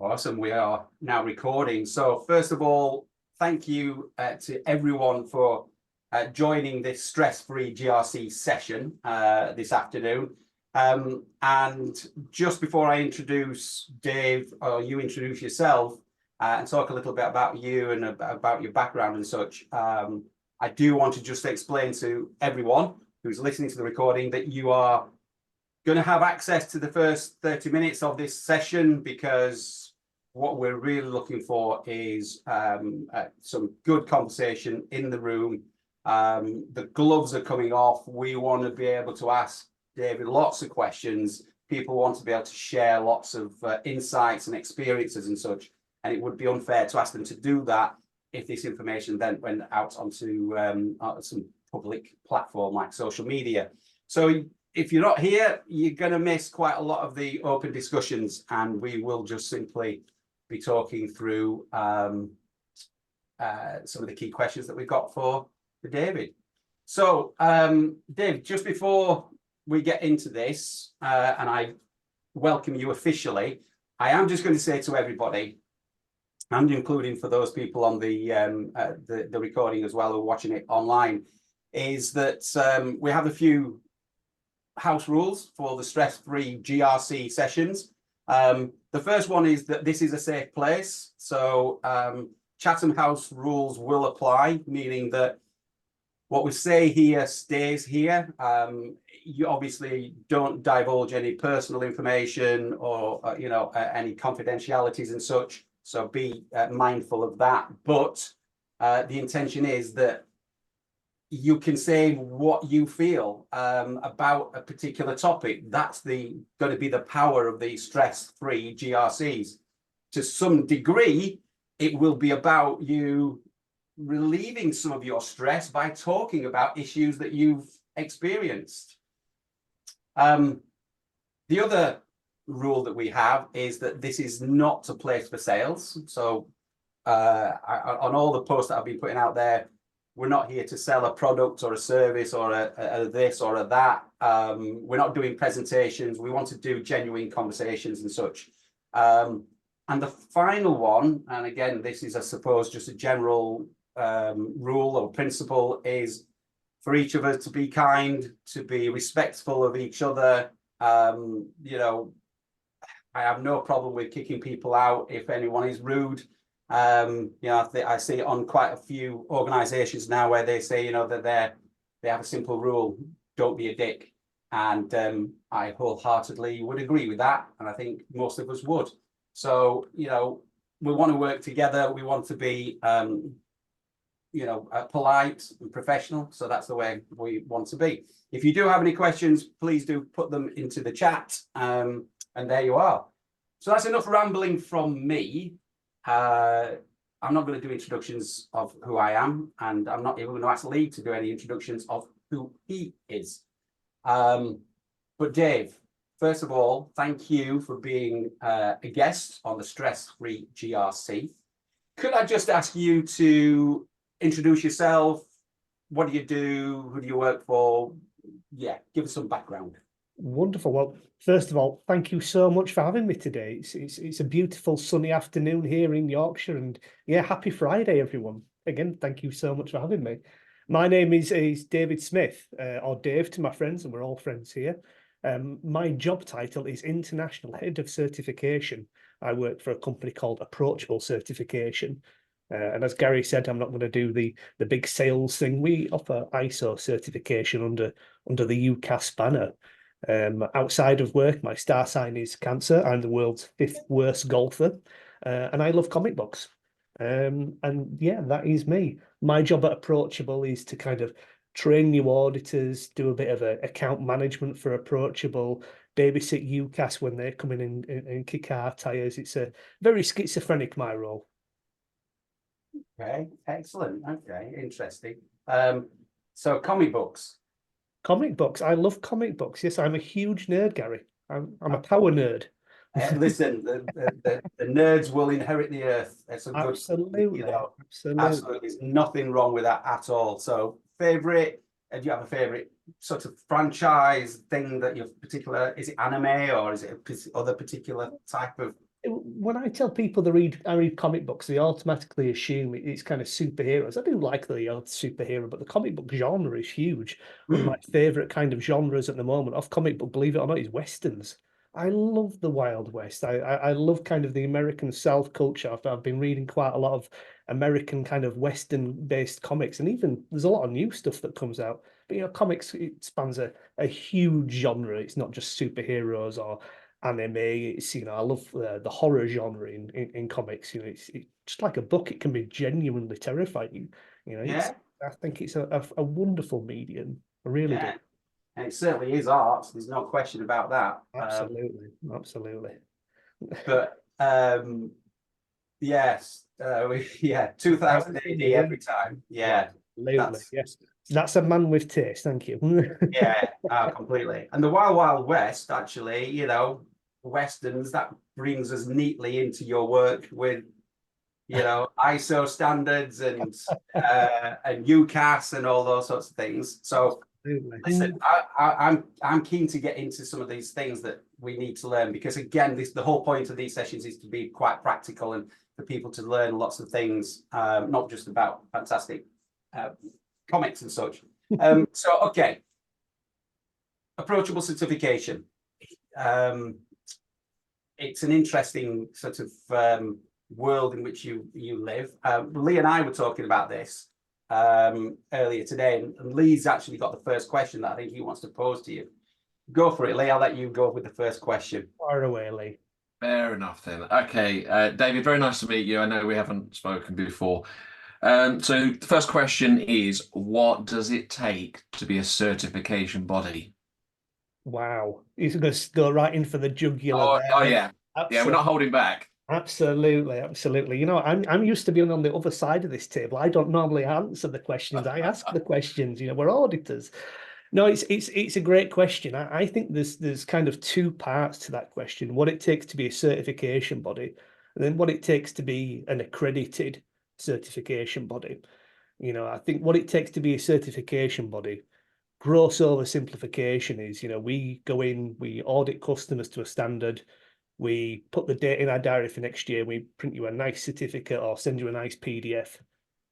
Awesome. We are now recording. So first of all, thank you to everyone for joining this stress-free GRC session this afternoon. And just before I introduce Dave, or you introduce yourself and talk a little bit about you and about your background and such, I do want to just explain to everyone who's listening to the recording that you are going to have access to the first 30 minutes of this session, because what we're really looking for is some good conversation in the room. The gloves are coming off. We want to be able to ask David lots of questions. People want to be able to share lots of insights and experiences and such. And it would be unfair to ask them to do that if this information then went out onto some public platform like social media. So if you're not here, you're going to miss quite a lot of the open discussions, and we will just simply be talking through some of the key questions that we've got for David. So, Dave, just before we get into this, and I welcome you officially, I am just going to say to everybody, and including for those people on the recording as well, or watching it online, is that we have a few house rules for the stress-free GRC sessions. The first one is that this is a safe place. So Chatham House rules will apply, meaning that what we say here stays here. You obviously don't divulge any personal information or any confidentialities and such. So be mindful of that. But the intention is that you can say what you feel about a particular topic. That's going to be the power of the stress-free GRCs. To some degree, it will be about you relieving some of your stress by talking about issues that you've experienced. The other rule that we have is that this is not a place for sales. So on all the posts that I've been putting out there, we're not here to sell a product or a service or a this or a that. We're not doing presentations. We want to do genuine conversations and such. And the final one, and again, this is, I suppose, just a general rule or principle, is for each of us to be kind, to be respectful of each other. I have no problem with kicking people out if anyone is rude. I see it on quite a few organizations now where they say, that they have a simple rule: don't be a dick. And I wholeheartely would agree with that. And I think most of us would. So, we want to work together. We want to be, polite and professional. So that's the way we want to be. If you do have any questions, please do put them into the chat. And there you are. So that's enough rambling from me. I'm not going to do introductions of who I am, and I'm not even going to ask Lee to do any introductions of who he is. But Dave, first of all, thank you for being a guest on the Stress-Free GRC. Could I just ask you to introduce yourself? What do you do? Who do you work for? Yeah, give us some background. Wonderful. Well, first of all, thank you so much for having me today. It's a beautiful sunny afternoon here in Yorkshire, and yeah, happy Friday, everyone. Again, thank you so much for having me. My name is David Smith, or Dave to my friends, and we're all friends here. My job title is International Head of Certification. I work for a company called Approachable Certification. And as Gary said, I'm not going to do the big sales thing. We offer ISO certification under the UCAS banner. Outside of work, my star sign is Cancer. I'm the world's 5th worst golfer, and I love comic books. And yeah, that is me. My job at Approachable is to kind of train new auditors, do a bit of account management for Approachable, babysit UCAS when they come in and kick our tires. It's a very schizophrenic, my role. Okay, excellent. Okay, interesting. So comic books. Comic books. I love comic books. Yes, I'm a huge nerd, Gary. I'm a power nerd. Listen, the nerds will inherit the earth. It's a good, absolutely. Absolutely. There's nothing wrong with that at all. So, favorite? Do you have a favorite sort of franchise thing that you're particular? Is it anime or is it other particular type of When I tell people I read comic books, they automatically assume it's kind of superheroes. I do like the superhero, but the comic book genre is huge. One of my favorite kind of genres at the moment of comic book, believe it or not, is westerns. I love the Wild West. I love kind of the American South culture. I've been reading quite a lot of American kind of Western-based comics, and even there's a lot of new stuff that comes out. But comics, it spans a huge genre. It's not just superheroes or anime. It's, I love the horror genre in comics. It's just like a book. It can be genuinely terrifying. Yeah, I think it's a wonderful medium. I really do. yeah, and it certainly is art. There's no question about that. Absolutely, absolutely. But yes, yeah, 2000 AD every time. Yeah, Absolutely, that's yes. That's a man with taste. Thank you. yeah, completely. And the Wild Wild West, actually, westerns, that brings us neatly into your work with ISO standards and UCAS and all those sorts of things. So Absolutely. listen, I'm keen to get into some of these things that we need to learn, because again, the whole point of these sessions is to be quite practical and for people to learn lots of things, not just about fantastic comics and such. So okay, approachable certification. It's an interesting sort of world in which you live. Lee and I were talking about this earlier today, and Lee's actually got the first question that I think he wants to pose to you. Go for it, Lee. I'll let you go with the first question. Far away, Lee. Fair enough then. Okay, David, very nice to meet you. I know we haven't spoken before. So the first question is, what does it take to be a certification body? Wow. He's going to go right in for the jugular Oh, there. oh yeah. Yeah, we're Absolutely. not holding back. Absolutely, absolutely. I'm used to being on the other side of this table. I don't normally answer the questions. I ask the questions. We're auditors. No, it's a great question. I think there's kind of two parts to that question: what it takes to be a certification body, and then what it takes to be an accredited certification body. I think what it takes to be a certification body, gross oversimplification is, we go in, we audit customers to a standard. We put the date in our diary for next year. We print you a nice certificate or send you a nice PDF,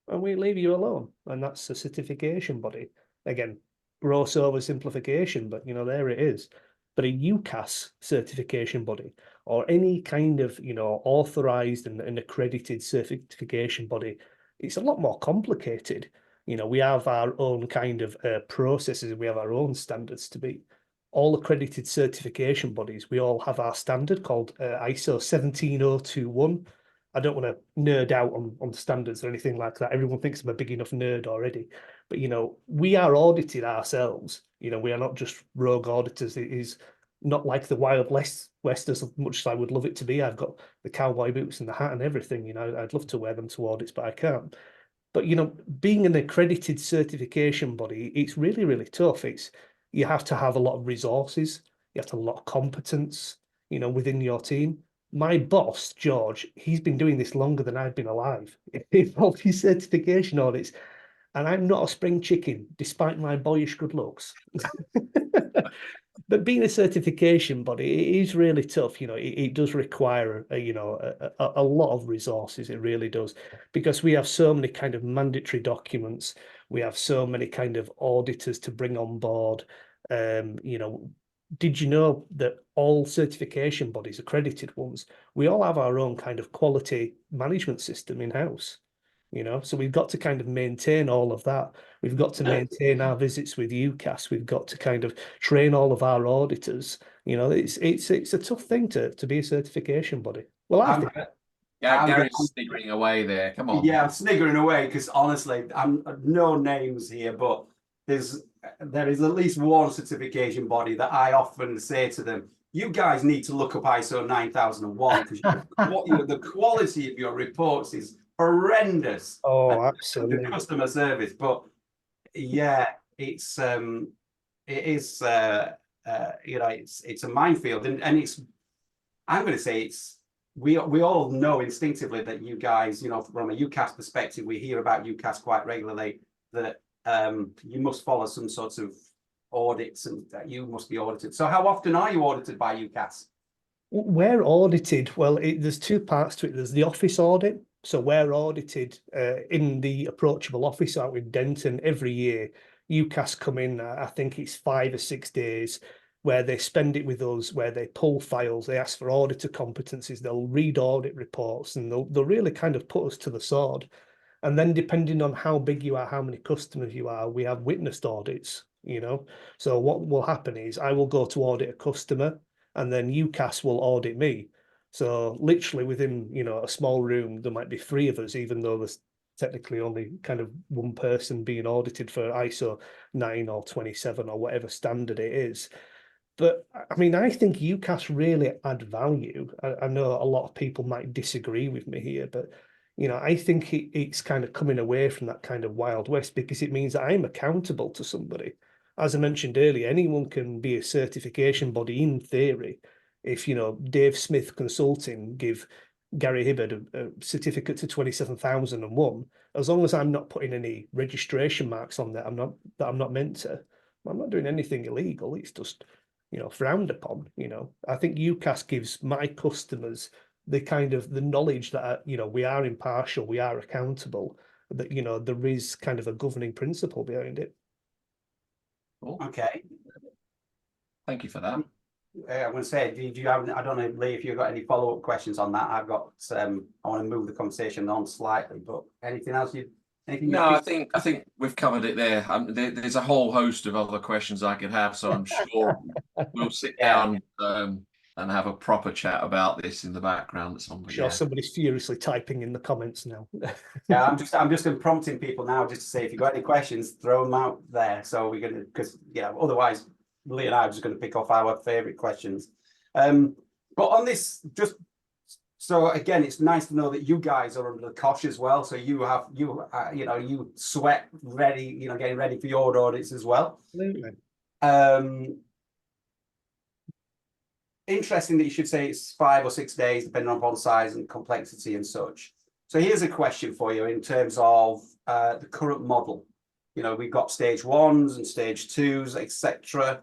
and we leave you alone. And that's a certification body. Again, gross oversimplification, but there it is. But a UCAS certification body, or any kind of authorized and accredited certification body, it's a lot more complicated. We have our own kind of processes. We have our own standards to beat. All accredited certification bodies, we all have our standard called ISO 17021. I don't want to nerd out on standards or anything like that. Everyone thinks I'm a big enough nerd already. But, we are audited ourselves. We are not just rogue auditors. It is not like the Wild West as much as I would love it to be. I've got the cowboy boots and the hat and everything. I'd love to wear them to audits, but I can't. But, being an accredited certification body, it's really, really tough. You have to have a lot of resources. You have to have a lot of competence, within your team. My boss, George, he's been doing this longer than I've been alive in multi-certification audits. And I'm not a spring chicken, despite my boyish good looks. But being a certification body, it is really tough. It does require a lot of resources. It really does, because we have so many kind of mandatory documents. We have so many kind of auditors to bring on board. Did you know that all certification bodies, accredited ones, we all have our own kind of quality management system in-house? So we've got to kind of maintain all of that. We've got to maintain our visits with UCAS. We've got to kind of train all of our auditors. It's a tough thing to be a certification body. Well, I think. Yeah, Gary's sniggering away there. Come on. Yeah, I'm sniggering away because honestly, I'm no names here, but there is at least one certification body that I often say to them, you guys need to look up ISO 9001 because the quality of your reports is horrendous. Oh, absolutely. The customer service, but yeah, it is it's a minefield, and it's, I'm going to say we all know instinctively that you guys, from a UCAS perspective, we hear about UCAS quite regularly, that you must follow some sorts of audits and that you must be audited. So how often are you audited by UCAS? We're audited. Well, there's two parts to it. There's the office audit. So we're audited in the approachable office out in Denton every year. UCAS come in, I think it's 5 or 6 days, where they spend it with us, where they pull files, they ask for auditor competencies, they'll read audit reports, and they'll really kind of put us to the sword. And then depending on how big you are, how many customers you are, we have witnessed audits, you know. So what will happen is I will go to audit a customer, and then UCAS will audit me. So literally within, you know, a small room, there might be 3 of us, even though there's technically only kind of one person being audited for ISO 9 or 27 or whatever standard it is. But I mean, I think UCAS really add value. I know a lot of people might disagree with me here, but you know, I think it's kind of coming away from that kind of Wild West, because it means that I'm accountable to somebody. As I mentioned earlier, anyone can be a certification body in theory. If, you know, Dave Smith Consulting give Gary Hibbard a certificate to 27,001, as long as I'm not putting any registration marks on that I'm not meant to, I'm not doing anything illegal. It's just, you know, frowned upon. You know, I think UCAS gives my customers the kind of the knowledge that, you know, we are impartial, we are accountable, that, you know, there is kind of a governing principle behind it. Cool. Okay. Thank you for that. I'm going to say, do you have, I don't know, Lee, if you've got any follow-up questions on that. I've got, I want to move the conversation on slightly, but anything else No, I think we've covered it there. There's a whole host of other questions I could have, so I'm sure we'll sit down and have a proper chat about this in the background at some point. Sure, somebody's furiously typing in the comments now. Yeah, I'm just prompting people now just to say, if you've got any questions, throw them out there. So we're going to, because otherwise Lee and I are just going to pick off our favorite questions. But on this, just so again, it's nice to know that you guys are under the cosh as well. So you sweat ready, getting ready for your audits as well. Absolutely. Interesting that you should say it's 5 or 6 days, depending upon size and complexity and such. So here's a question for you in terms of the current model. We've got stage 1s and stage 2s, etc.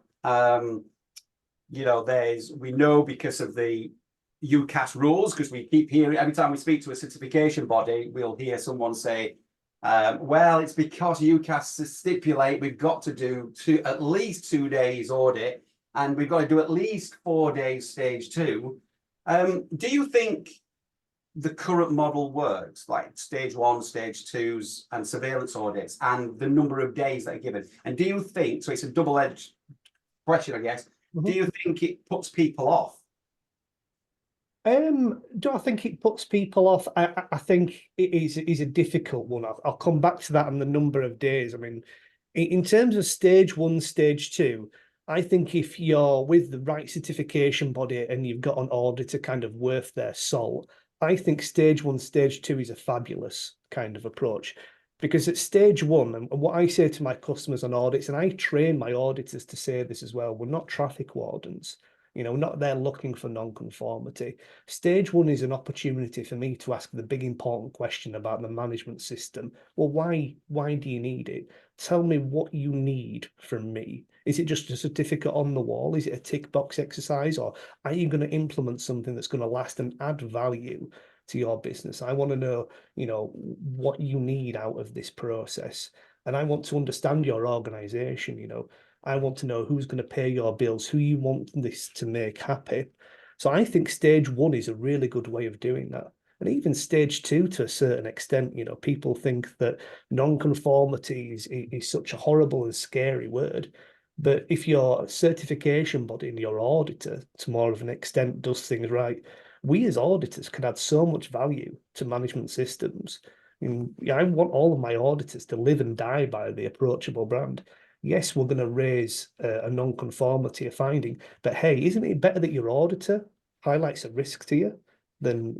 We know because of the UCAS rules, because we keep hearing every time we speak to a certification body, we'll hear someone say, well, it's because UCAS stipulate we've got to do at least 2 days audit, and we've got to do at least 4 days stage 2. Do you think the current model works, like stage 1, stage 2s, and surveillance audits, and the number of days that are given? And do you think, so it's a double-edged question, I guess, do you think it puts people off? Do I think it puts people off? I think it is a difficult one. I'll come back to that on the number of days. I mean, in terms of stage 1, stage 2, I think if you're with the right certification body and you've got an auditor kind of worth their salt, I think stage 1, stage 2 is a fabulous kind of approach. Because at stage 1, and what I say to my customers on audits, and I train my auditors to say this as well, we're not traffic wardens. We're not there looking for non-conformity. Stage 1 is an opportunity for me to ask the big important question about the management system. Well, why do you need it? Tell me what you need from me. Is it just a certificate on the wall? Is it a tick box exercise? Or are you going to implement something that's going to last and add value to your business? I want to know, what you need out of this process. And I want to understand your organization, I want to know who's going to pay your bills, who you want this to make happy. So I think stage 1 is a really good way of doing that. And even stage 2, to a certain extent, people think that non-conformity is such a horrible and scary word. But if your certification body and your auditor, to more of an extent, does things right, we as auditors can add so much value to management systems. I want all of my auditors to live and die by the Approachable brand. Yes, we're going to raise a non-conformity, a finding, but hey, isn't it better that your auditor highlights a risk to you than,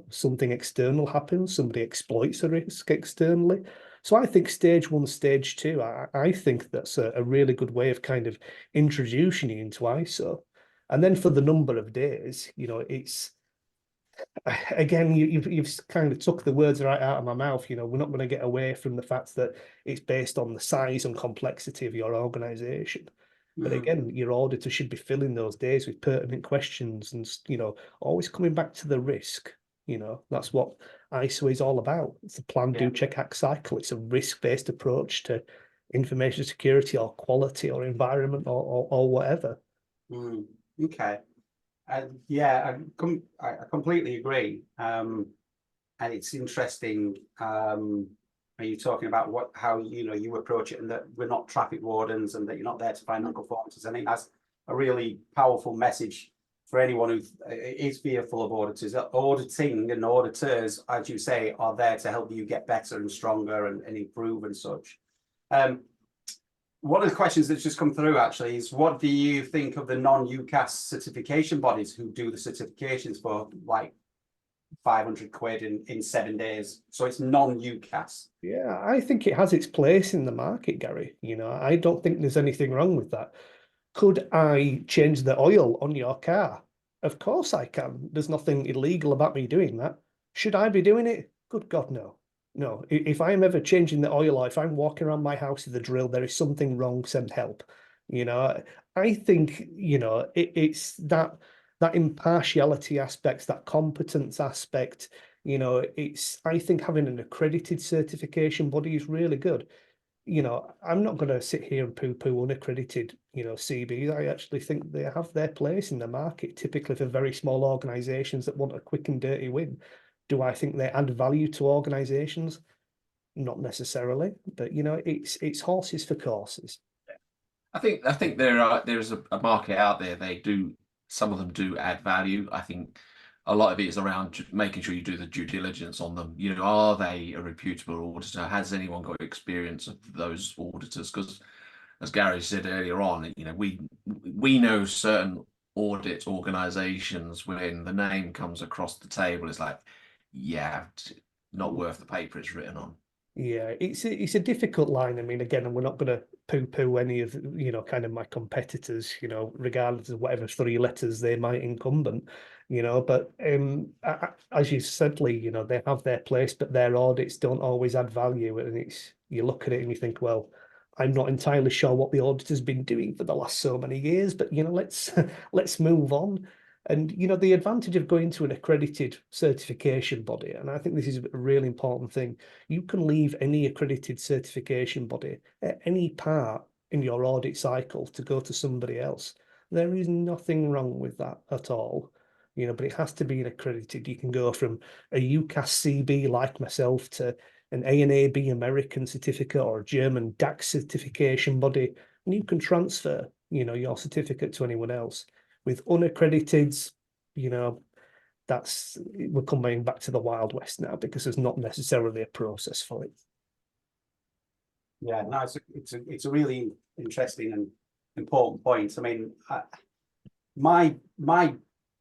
something external happens, somebody exploits a risk externally? So I think stage 1, stage 2, I think that's a really good way of kind of introducing you into ISO. And then for the number of days, it's, again, you've kind of took the words right out of my mouth. We're not going to get away from the fact that it's based on the size and complexity of your organization. But again, your auditor should be filling those days with pertinent questions and, always coming back to the risk. That's what ISO is all about. It's a plan, do, check, act cycle. It's a risk-based approach to information security or quality or environment or whatever. Okay. Yeah, I completely agree. And it's interesting. Are you talking about how you approach it, and that we're not traffic wardens, and that you're not there to find non-conformances? I think that's a really powerful message for anyone who is fearful of auditors. Auditing and auditors, as you say, are there to help you get better and stronger and improve and such. One of the questions that's just come through actually is, what do you think of the non-UCAS certification bodies who do the certifications for like 500 quid in 7 days? So it's non-UCAS. Yeah, I think it has its place in the market, Gary. I don't think there's anything wrong with that. Could I change the oil on your car? Of course I can. There's nothing illegal about me doing that. Should I be doing it? Good God, no. No, if I'm ever changing the oil, or if I'm walking around my house with a drill, there is something wrong, send help. I think, it's that impartiality aspect, that competence aspect, I think having an accredited certification body is really good. I'm not going to sit here and poo-poo unaccredited, CBs. I actually think they have their place in the market, typically for very small organizations that want a quick and dirty win. Do I think they add value to organizations? Not necessarily, but it's horses for courses. I think there's a market out there. Some of them do add value. I think a lot of it is around making sure you do the due diligence on them. Are they a reputable auditor? Has anyone got experience of those auditors? Because as Gary said earlier on, we know certain audit organizations, when the name comes across the table, it's like, yeah, not worth the paper it's written on. Yeah, it's a difficult line. I mean, again, we're not going to poo-poo any of kind of my competitors, regardless of whatever 3 letters they might incumbent, But as you said, Lee, they have their place, but their audits don't always add value. And you look at it and you think, well, I'm not entirely sure what the auditor's been doing for the last so many years, but let's move on. And the advantage of going to an accredited certification body, and I think this is a really important thing, you can leave any accredited certification body at any part in your audit cycle to go to somebody else. There is nothing wrong with that at all. But it has to be an accredited. You can go from a UCAS CB like myself to an A&AB American certificate or a German DAX certification body, and you can transfer, your certificate to anyone else. With unaccredited, we're coming back to the Wild West now, because there's not necessarily a process for it. Yeah, no, it's a really interesting and important point. I mean, my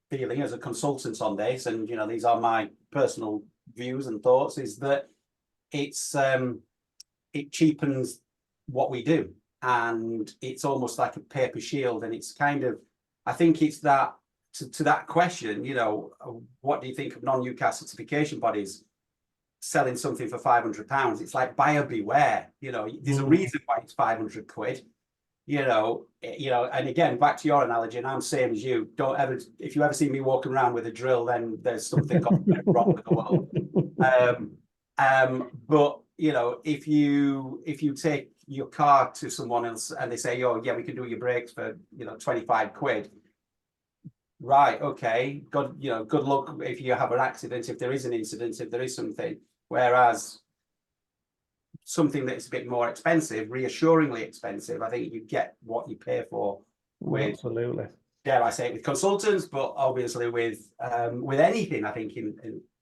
feeling as a consultant on this, and these are my personal views and thoughts, is that it cheapens what we do, and it's almost like a paper shield. And it's kind of, I think it's that to that question, what do you think of non-UCAS certification bodies selling something for £500? It's like buyer beware. There's a reason why it's 500 quid. And again, back to your analogy, and I'm same as you. Don't ever, if you ever see me walking around with a drill, then there's something wrong with the world. But if you take your car to someone else and they say, oh yeah, we can do your brakes for 25 quid. Right, okay, good luck if you have an accident, if there is an incident, if there is something. Whereas something that's a bit more expensive, reassuringly expensive, I think you get what you pay for with, absolutely, dare I say it, with consultants, but obviously with anything, I think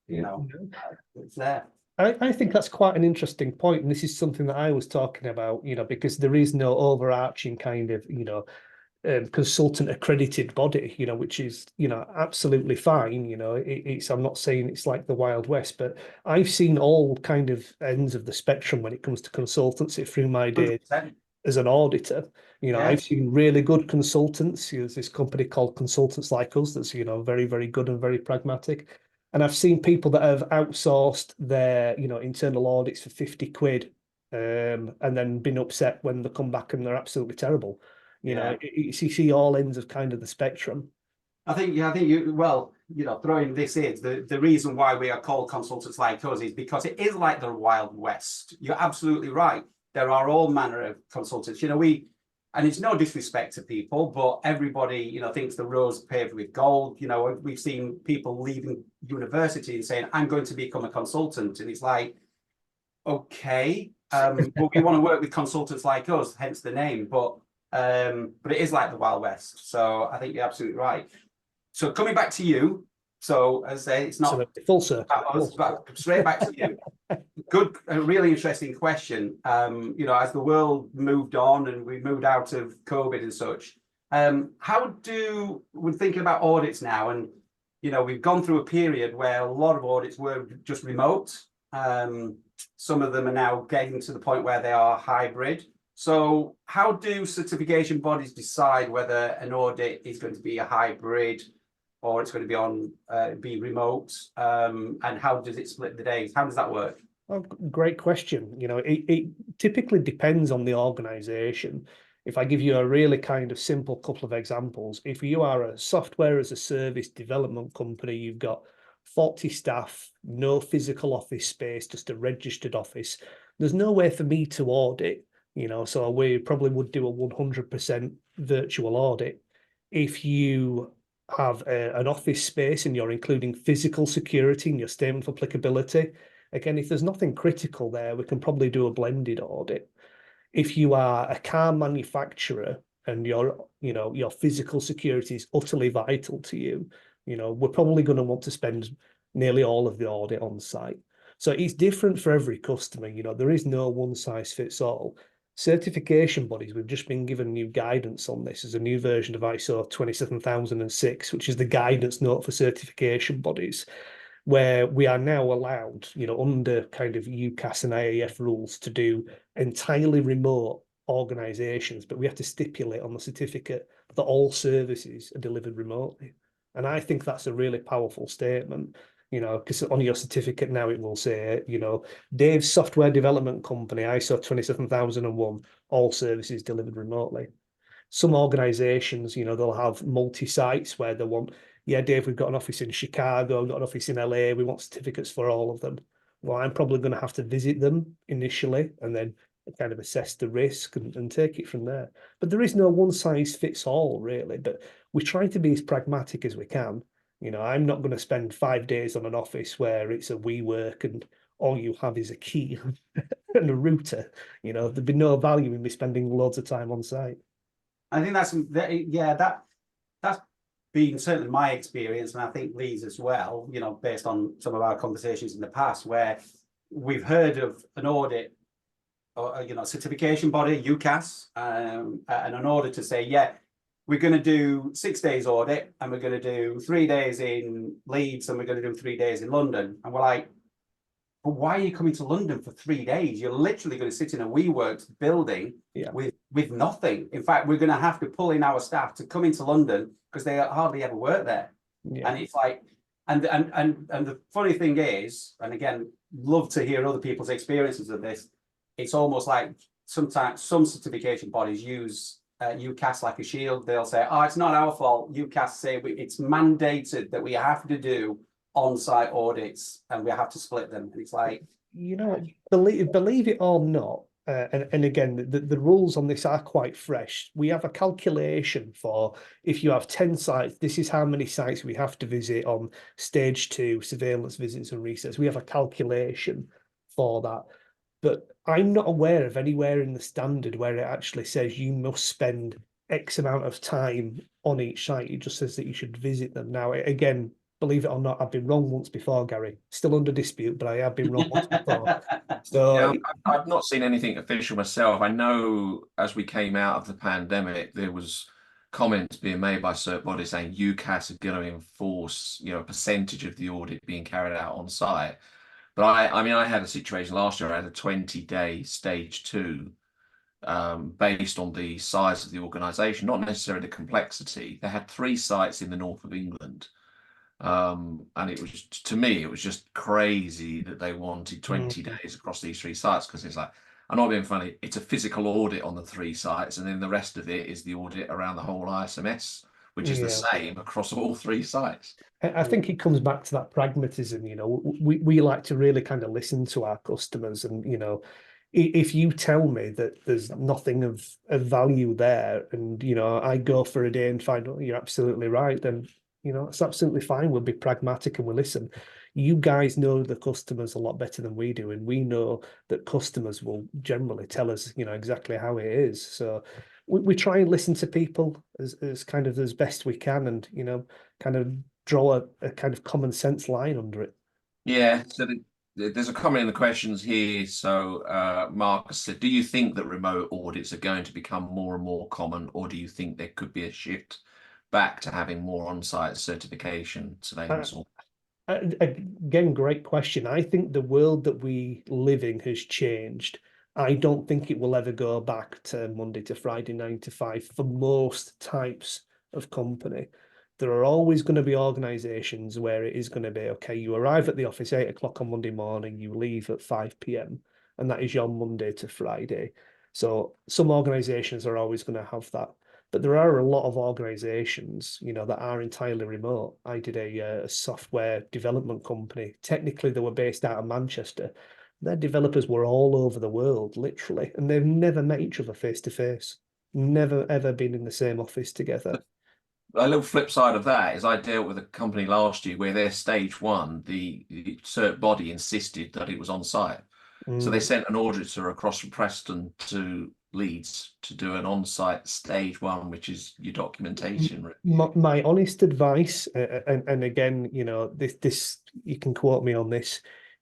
it's there. I think that's quite an interesting point, and this is something that I was talking about, because there is no overarching kind of, consultant accredited body, which is, absolutely fine. I'm not saying it's like the Wild West, but I've seen all kind of ends of the spectrum when it comes to consultancy through my day 100%. As an auditor. I've seen really good consultants. There's this company called Consultants Like Us that's, very, very good and very pragmatic. And I've seen people that have outsourced their, internal audits for 50 quid, and then been upset when they come back and they're absolutely terrible. You know, you see all ends of kind of the spectrum. I think you, well, you know, throwing this in, the reason why we are called consultants like us is because it is like the Wild West. You're absolutely right. There are all manner of consultants. You know, and it's no disrespect to people, but everybody, you know, thinks the road's paved with gold. You know, we've seen people leaving university and saying, I'm going to become a consultant. And it's like, okay, but we want to work with consultants like us, hence the name. But it is like the Wild West. So I think you're absolutely right. So coming back to you, so as I say, it's not full circle, but straight back to you. Good, a really interesting question. You know, as the world moved on and we moved out of COVID and such, we're thinking about audits now, and you know, we've gone through a period where a lot of audits were just remote. Some of them are now getting to the point where they are hybrid. So how do certification bodies decide whether an audit is going to be a hybrid or it's going to be remote, and how does it split the days? How does that work? Oh, great question. You know, it typically depends on the organization. If I give you a really kind of simple couple of examples, if you are a software as a service development company, you've got 40 staff, no physical office space, just a registered office, there's no way for me to audit, you know, so we probably would do a 100% virtual audit. If you have an office space and you're including physical security in your statement of applicability, again, if there's nothing critical there, we can probably do a blended audit. If you are a car manufacturer and your physical security is utterly vital to you, you know, we're probably going to want to spend nearly all of the audit on site. So it's different for every customer. You know, there is no one size fits all. Certification bodies, we've just been given new guidance on this as a new version of ISO 27006, which is the guidance note for certification bodies, where we are now allowed, you know, under kind of UCAS and IAF rules to do entirely remote organizations, but we have to stipulate on the certificate that all services are delivered remotely. And I think that's a really powerful statement, you know, because on your certificate now it will say, you know, Dave's software development company, ISO 27001, all services delivered remotely. Some organizations, you know, they'll have multi-sites where they want, yeah, Dave, we've got an office in Chicago, we've got an office in LA, we want certificates for all of them. Well, I'm probably going to have to visit them initially and then kind of assess the risk and take it from there. But there is no one size fits all, really. But we try to be as pragmatic as we can. You know, I'm not going to spend 5 days on an office where it's a WeWork and all you have is a key and a router. You know, there'd be no value in me spending loads of time on site. I think that's been certainly my experience, and I think Lee's as well, you know, based on some of our conversations in the past, where we've heard of an audit or, you know, certification body, UCAS, and an auditor say, yeah, we're going to do 6 days audit and we're going to do 3 days in Leeds and we're going to do 3 days in London. And we're like, but why are you coming to London for 3 days? You're literally going to sit in a WeWorks building with nothing. In fact, we're going to have to pull in our staff to come into London because they hardly ever work there. Yeah. And it's like, and the funny thing is, and again, love to hear other people's experiences of this. It's almost like sometimes some certification bodies use UCAS like a shield. They'll say, oh, it's not our fault. UCAS say it's mandated that we have to do on-site audits and we have to split them. And it's like, you know, believe it or not, and again, the rules on this are quite fresh. We have a calculation for if you have 10 sites, this is how many sites we have to visit on stage 2 surveillance visits and resets. We have a calculation for that. But I'm not aware of anywhere in the standard where it actually says you must spend X amount of time on each site. It just says that you should visit them. Now, again, believe it or not, I've been wrong once before, Gary. Still under dispute, but I have been wrong once before. So yeah, I've not seen anything official myself. I know as we came out of the pandemic, there was comments being made by cert bodies saying UCAS are going to enforce, you know, a percentage of the audit being carried out on site. But I mean, I had a situation last year. I had a 20-day stage 2 based on the size of the organization, not necessarily the complexity. They had 3 sites in the north of England. And it was, to me, it was just crazy that they wanted 20 days across these 3 sites, because it's like, I'm not being funny, it's a physical audit on the 3 sites, and then the rest of it is the audit around the whole ISMS, which is the Yeah. same across all 3 sites. I think it comes back to that pragmatism. We like to really kind of listen to our customers, and if you tell me that there's nothing of value there, and I go for a day and find out you're absolutely right, then it's absolutely fine. We'll be pragmatic and we'll listen. You guys know the customers a lot better than we do, and we know that customers will generally tell us exactly how it is. So we try and listen to people as kind of as best we can, and kind of draw a kind of common sense line under it. Yeah, so there's a comment in the questions here. So Marcus said, do you think that remote audits are going to become more and more common, or do you think there could be a shift back to having more on-site certification surveillance? Again, great question. I think the world that we live in has changed. I don't think it will ever go back to Monday to Friday, 9 to 5 for most types of company. There are always going to be organizations where it is going to be, okay, you arrive at the office 8 o'clock on Monday morning, you leave at 5 p.m., and that is your Monday to Friday. So some organizations are always going to have that. But there are a lot of organizations, that are entirely remote. I did a software development company. Technically, they were based out of Manchester. Their developers were all over the world, literally, and they've never met each other face to face. Never, ever been in the same office together. A little flip side of that is I dealt with a company last year where their stage 1, the cert body insisted that it was on site. So they sent an auditor across from Preston to Leeds to do an on-site stage 1, which is your documentation. My honest advice, and again, this you can quote me on this.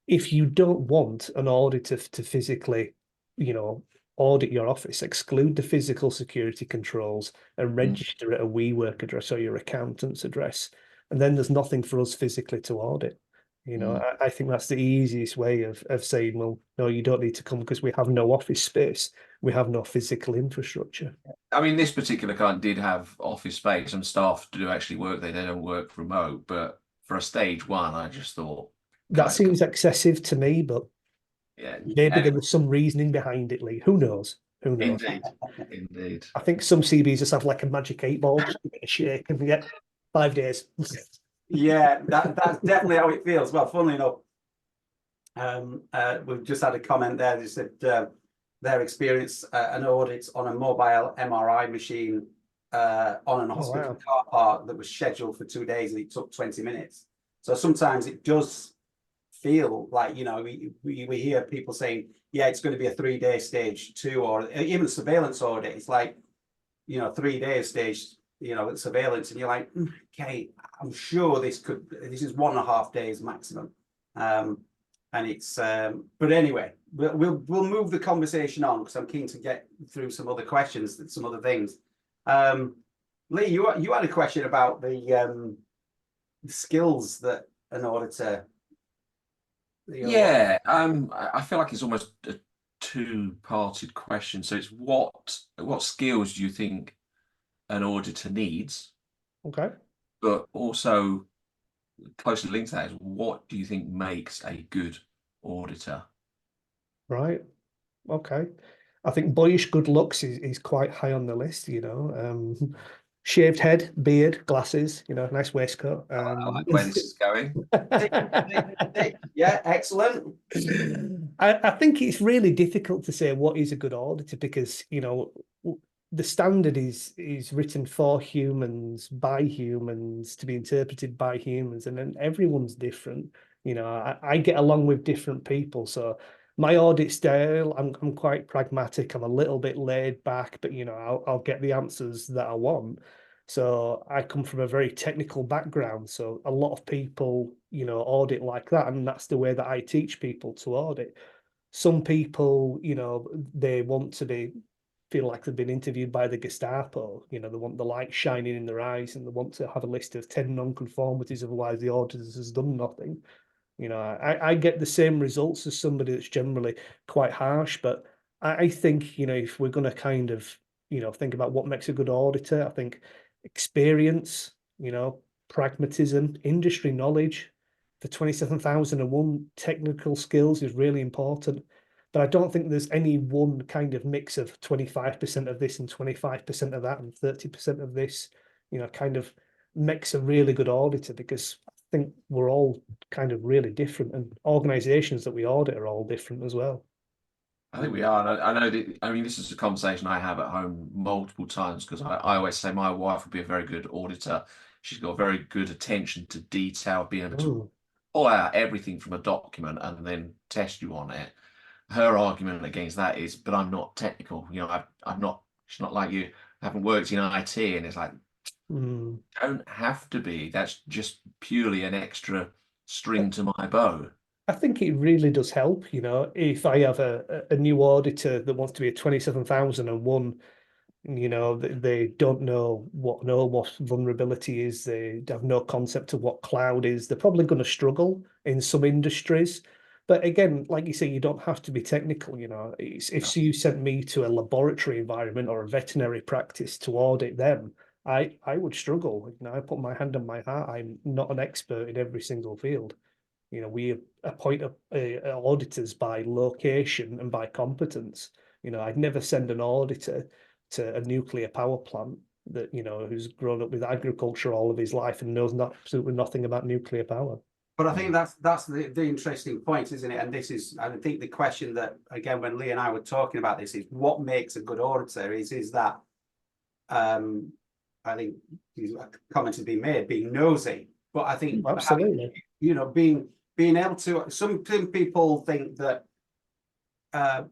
If you don't want an auditor to physically, audit your office, exclude the physical security controls and register at a WeWork address or your accountant's address, and then there's nothing for us physically to audit. I think that's the easiest way of saying, well, no, you don't need to come because we have no office space. We have no physical infrastructure. I mean, this particular client did have office space and staff do actually work there. They don't work remote, but for a stage 1, I just thought that seems excessive to me, but yeah, maybe there was some reasoning behind it, Lee. Who knows? Who knows? Indeed. I think some CBs just have like a magic 8-ball, just give it a shake and get 5 days. Yeah, that's definitely how it feels. Well, funnily enough, we've just had a comment there. They said their experience an audit on a mobile MRI machine on an hospital car park that was scheduled for 2 days, and it took 20 minutes. So sometimes it does feel like, we hear people saying, yeah, it's going to be a 3-day stage 2, or even surveillance audit. It's like, 3 days stage, surveillance, and you're like, okay, I'm sure this is 1.5 days maximum. And it's but anyway, we'll move the conversation on, because I'm keen to get through some other questions, some other things. Lee, you had a question about the skills that an auditor. Yeah, I feel like it's almost a 2-parted question. So it's what skills do you think an auditor needs? Okay. But also closely linked to that is, what do you think makes a good auditor? Right. Okay. I think boyish good looks is quite high on the list, shaved head, beard, glasses, nice waistcoat. I like where this is going. Yeah, excellent. I think it's really difficult to say what is a good auditor, because the standard is written for humans, by humans, to be interpreted by humans, and then everyone's different. I get along with different people, so my audit style, I'm quite pragmatic. I'm a little bit laid back, but I'll get the answers that I want. So I come from a very technical background, so a lot of people audit like that, and that's the way that I teach people to audit. Some people, they want to feel like they've been interviewed by the Gestapo. They want the light shining in their eyes, and they want to have a list of 10 non-conformities, otherwise the auditor has done nothing. I get the same results as somebody that's generally quite harsh, but I think, if we're going to kind of, think about what makes a good auditor, I think experience, pragmatism, industry knowledge, the 27,001 technical skills is really important. but I don't think there's any one kind of mix of 25% of this and 25% of that and 30% of this, kind of makes a really good auditor, because I think we're all kind of really different, and organizations that we audit are all different as well. I think we are. And I know that, I mean, this is a conversation I have at home multiple times, because I always say my wife would be a very good auditor. She's got very good attention to detail, being able to pull out everything from a document and then test you on it. Her argument against that is, but I'm not technical. I'm not, she's not like you. I haven't worked in IT. And it's like, don't have to be. That's just purely an extra string to my bow. I think it really does help, if I have a new auditor that wants to be a 27001, they don't know what an OMOS vulnerability is, they have no concept of what cloud is, they're probably going to struggle in some industries. But again, like you say, you don't have to be technical, if you sent me to a laboratory environment or a veterinary practice to audit them, I would struggle. I put my hand on my heart, I'm not an expert in every single field. We appoint auditors by location and by competence. I'd never send an auditor to a nuclear power plant that, who's grown up with agriculture all of his life and knows absolutely nothing about nuclear power. But I think that's the interesting point, isn't it? And this is, I think the question that, again, when Lee and I were talking about this, is what makes a good auditor is that, I think a comment has been made, being nosy. But I think absolutely, being able to, some people think that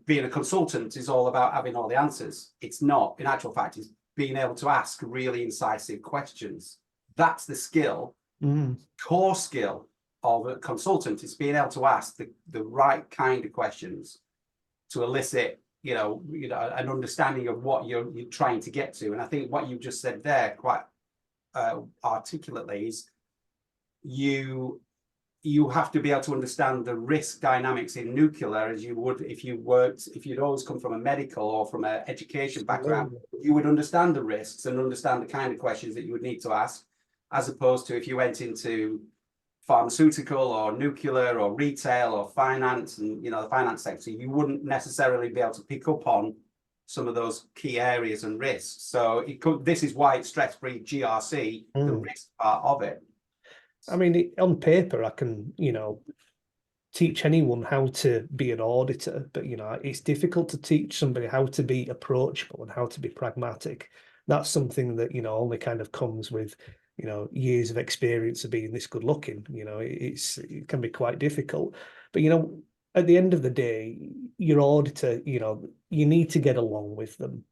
being a consultant is all about having all the answers. It's not. In actual fact, it's being able to ask really incisive questions. That's the skill, core skill of a consultant, is being able to ask the right kind of questions to elicit, an understanding of what you're trying to get to. And I think what you just said there quite articulately is you have to be able to understand the risk dynamics in nuclear as you would if you'd always come from a medical or from an education background. You would understand the risks and understand the kind of questions that you would need to ask, as opposed to if you went into pharmaceutical or nuclear or retail or finance and the finance sector, you wouldn't necessarily be able to pick up on some of those key areas and risks. So this is why it's Stress Free GRC, the risk part of it. I mean, on paper, I can, teach anyone how to be an auditor, but, it's difficult to teach somebody how to be approachable and how to be pragmatic. That's something that, only kind of comes with, years of experience of being this good looking. It can be quite difficult. But, at the end of the day, your auditor, you need to get along with them.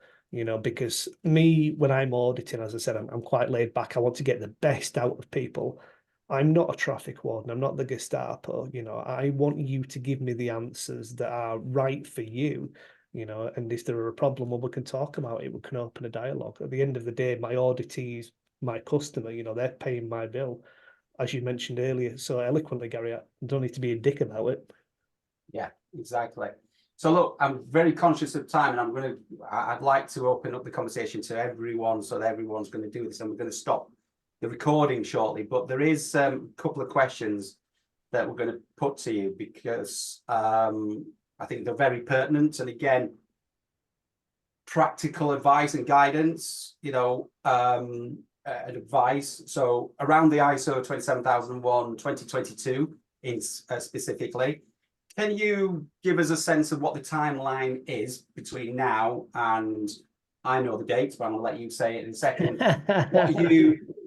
Because when I'm auditing, as I said, I'm quite laid back. I want to get the best out of people. I'm not a traffic warden. I'm not the Gestapo. I want you to give me the answers that are right for you. And if there are a problem, well, we can talk about it. We can open a dialogue. At the end of the day, my auditee is my customer. They're paying my bill, as you mentioned earlier so eloquently, Gary. I don't need to be a dick about it. Yeah, exactly. So look, I'm very conscious of time, and I'd like to open up the conversation to everyone, so that everyone's going to do this, and we're going to stop the recording shortly. But there is a couple of questions that we're going to put to you, because I think they're very pertinent. And again, practical advice and guidance, advice. So around the ISO 27001 2022 specifically, can you give us a sense of what the timeline is between now and, I know the dates, but I'm going to let you say it in a second.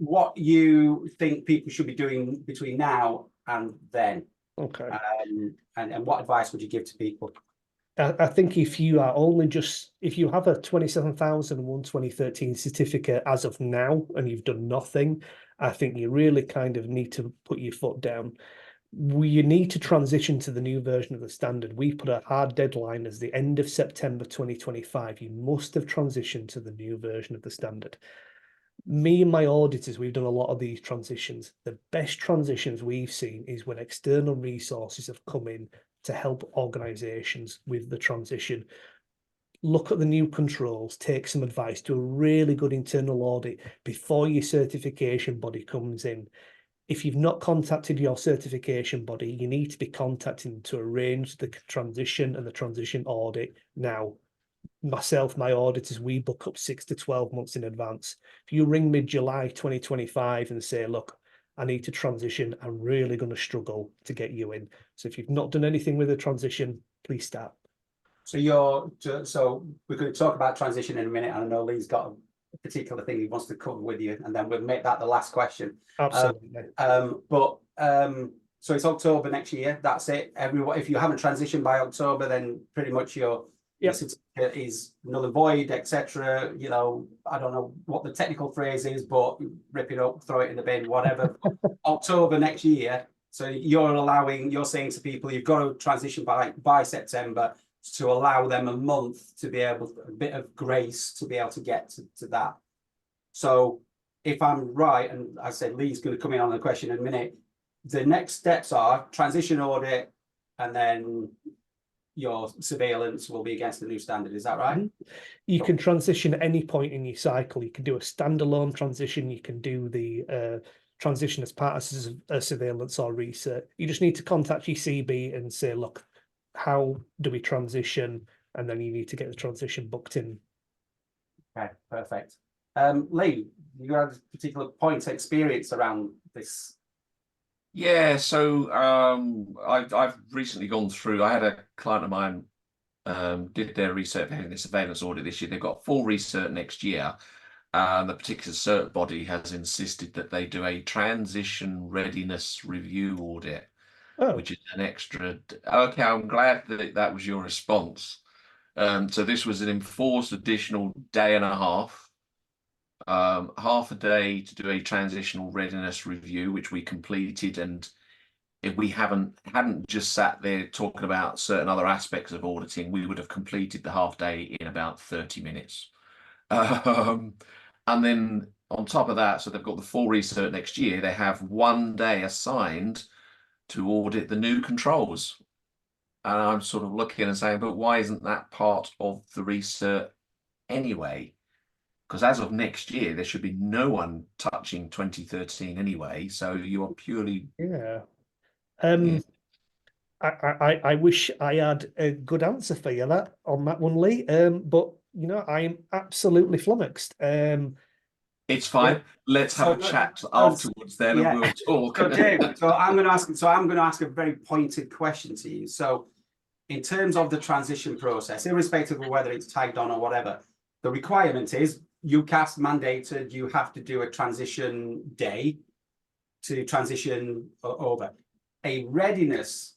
what you think people should be doing between now and then? Okay. And what advice would you give to people? I think if you have a 27001 2013 certificate as of now and you've done nothing, I think you really kind of need to put your foot down. You need to transition to the new version of the standard. We put a hard deadline as the end of September 2025. You must have transitioned to the new version of the standard. Me and my auditors, we've done a lot of these transitions. The best transitions we've seen is when external resources have come in to help organizations with the transition. Look at the new controls, take some advice, do a really good internal audit before your certification body comes in. if you've not contacted your certification body, you need to be contacting them to arrange the transition and the transition audit now. Myself, my auditors, we book up 6 to 12 months in advance. If you ring me July 2025 and say, look, I need to transition, I'm really going to struggle to get you in. So if you've not done anything with the transition, please start. So we're going to talk about transition in a minute. And I know Lee's got a particular thing he wants to cover with you, and then we'll make that the last question. Absolutely. So it's October next year. That's it. Everyone, if you haven't transitioned by October, then pretty much your certificate is null and void, etc. You know, I don't know what the technical phrase is, but rip it up, throw it in the bin, whatever. October next year. So you're saying to people, you've got to transition by September, to allow them a month to be able, a bit of grace to be able to get to that. So if I'm right, and I said Lee's going to come in on the question in a minute, the next steps are transition audit, and then your surveillance will be against the new standard. Is that right? You can transition at any point in your cycle. You can do a standalone transition. You can do the transition as part of a surveillance or research. You just need to contact your CB and say, look, how do we transition? And then you need to get the transition booked in. Okay, perfect. Lee, you had a particular point of experience around this. Yeah, so I've recently gone through. I had a client of mine did their research having the surveillance audit this year. They've got full research next year. The particular cert body has insisted that they do a transition readiness review audit, which is an extra. Okay, I'm glad that that was your response. So this was an enforced additional day and a half. Half a day to do a transitional readiness review, which we completed, and if we hadn't just sat there talking about certain other aspects of auditing, we would have completed the half day in about 30 minutes. And then on top of that, so they've got the full research next year, they have 1 day assigned to audit the new controls. And I'm sort of looking and saying, but why isn't that part of the research anyway? Because as of next year, there should be no one touching 2013 anyway. So you are purely. Yeah. Yeah. I wish I had a good answer for you on that one, Lee. But you know, I'm absolutely flummoxed. It's fine. Let's have a chat afterwards then, and we'll talk. So Dave, so I'm going to ask a very pointed question to you. So in terms of the transition process, irrespective of whether it's tagged on or whatever, the requirement is UCAS mandated, you have to do a transition day to transition over. A readiness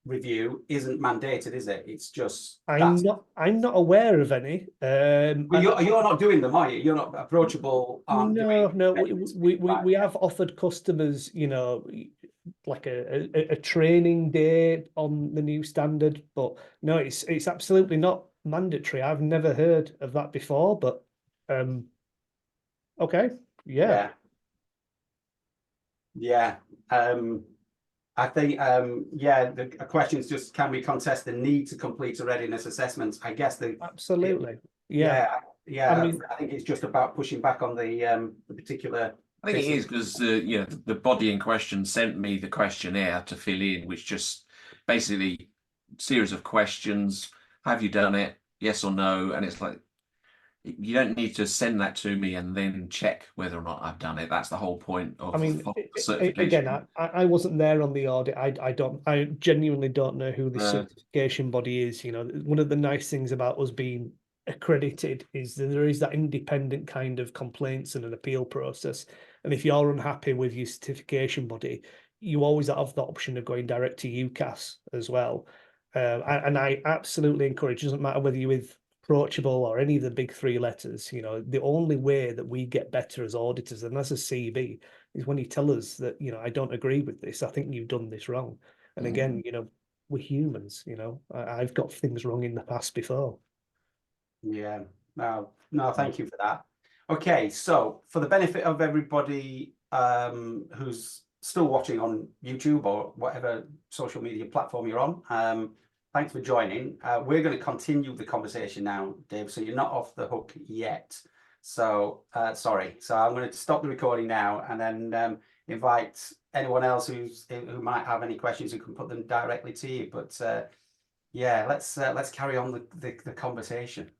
review isn't mandated, is it? It's just I'm not aware of any. Well, you're not doing them, are you? You're not Approachable. No. We have offered customers, you know, like a training day on the new standard, but no, it's absolutely not mandatory. I've never heard of that before, but okay, yeah. I think the question is just, can we contest the need to complete a readiness assessment? I guess absolutely. I mean, I think it's just about pushing back on the particular. I think it is because the body in question sent me the questionnaire to fill in, which just basically series of questions. Have you done it? Yes or no? And it's like, you don't need to send that to me and then check whether or not I've done it. That's the whole point of certification. Again, I wasn't there on the audit. I genuinely don't know who the certification body is. You know, one of the nice things about us being accredited is that there is that independent kind of complaints and an appeal process. And if you're unhappy with your certification body, you always have the option of going direct to UCAS as well. And I absolutely encourage, it doesn't matter whether you're with Approachable or any of the big three letters, you know, the only way that we get better as auditors and as a CB is when you tell us that, you know, I don't agree with this, I think you've done this wrong. And again, you know, we're humans, you know, I've got things wrong in the past before. Yeah, no, thank you for that. Okay, so for the benefit of everybody who's still watching on YouTube or whatever social media platform you're on, thanks for joining. We're going to continue the conversation now, Dave, so you're not off the hook yet. So sorry. So I'm going to stop the recording now, and then invite anyone else who might have any questions who can put them directly to you. But yeah, let's carry on the conversation.